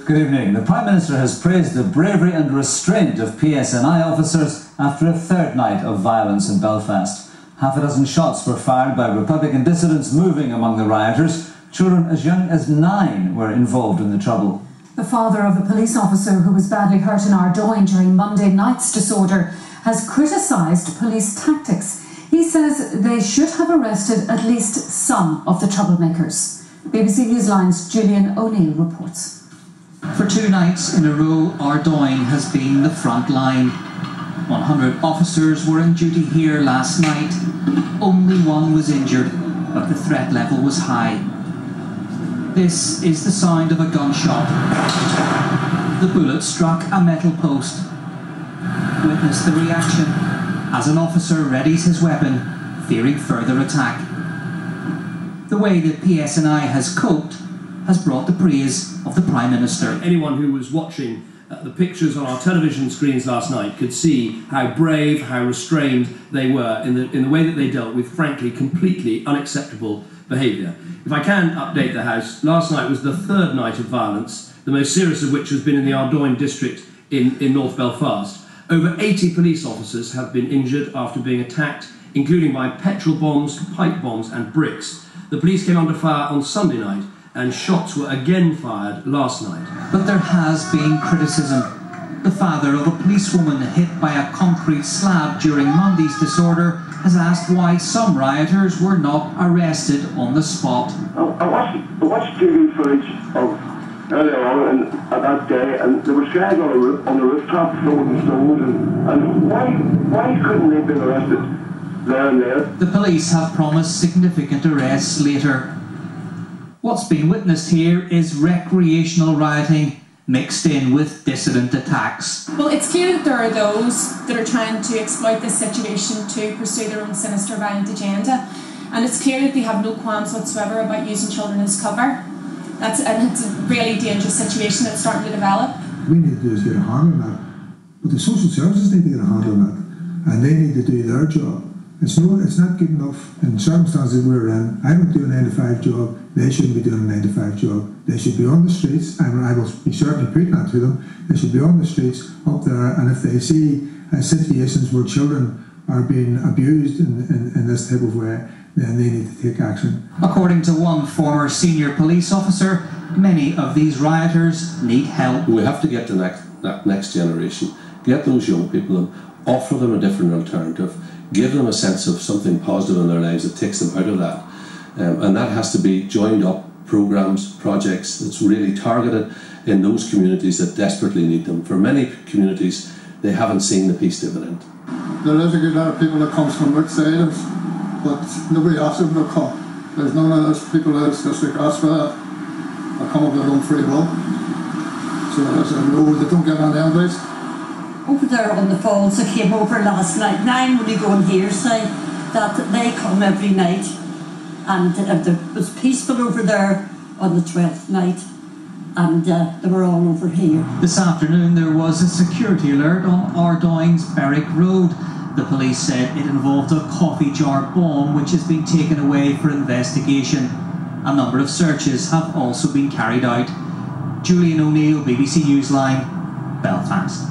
Good evening. The Prime Minister has praised the bravery and restraint of PSNI officers after a third night of violence in Belfast. Half a dozen shots were fired by Republican dissidents moving among the rioters. Children as young as 9 were involved in the trouble. The father of a police officer who was badly hurt in Ardoyne during Monday night's disorder has criticised police tactics. He says they should have arrested at least some of the troublemakers. BBC Newsline's Julian O'Neill reports. For 2 nights in a row, Ardoyne has been the front line. 100 officers were on duty here last night. Only 1 was injured, but the threat level was high. This is the sound of a gunshot. The bullet struck a metal post. Witness the reaction as an officer readies his weapon, fearing further attack. The way that PSNI has coped has brought the praise of the Prime Minister. Anyone who was watching the pictures on our television screens last night could see how brave, how restrained they were in the way that they dealt with, frankly, completely unacceptable behaviour. If I can update the House, last night was the 3rd night of violence, the most serious of which has been in the Ardoyne district in North Belfast. Over 80 police officers have been injured after being attacked, including by petrol bombs, pipe bombs and bricks. The police came under fire on Sunday night, and shots were again fired last night. But there has been criticism. The father of a policewoman hit by a concrete slab during Monday's disorder has asked why some rioters were not arrested on the spot. I watched TV footage of earlier on at that day, and there was guys on the rooftop throwing stones, and why couldn't they have been arrested there and there? The police have promised significant arrests later. What's been witnessed here is recreational rioting mixed in with dissident attacks. Well, it's clear that there are those that are trying to exploit this situation to pursue their own sinister, violent agenda, and it's clear that they have no qualms whatsoever about using children as cover. And it's a really dangerous situation that's starting to develop. We need to do is get a handle on that, but the social services need to get a handle on that, and they need to do their job. It's not good enough in circumstances we're in. I don't do a 9-to-5 job. They shouldn't be doing a 9-to-5 job. They should be on the streets, and I will be certainly putting that to them. They should be on the streets up there, and if they see situations where children are being abused in this type of way, then they need to take action. According to one former senior police officer, many of these rioters need help. We have to get to that next generation, get those young people and offer them a different alternative, give them a sense of something positive in their lives that takes them out of that. And that has to be joined up programmes, projects that's really targeted in those communities that desperately need them. For many communities, they haven't seen the peace dividend. There is a good lot of people that comes from outside, but nobody asks them to come. There's none of those people that's just like us for that. They come of their own free will. So there's a road that don't get on the invites. Over there on the falls, I came over last night. Now I'm only going here, say that they come every night, and it was peaceful over there on the 12th night, and they were all over here. This afternoon there was a security alert on Ardoyne's Berwick Road. The police said it involved a coffee jar bomb which has been taken away for investigation. A number of searches have also been carried out. Julian O'Neill, BBC Newsline, Belfast.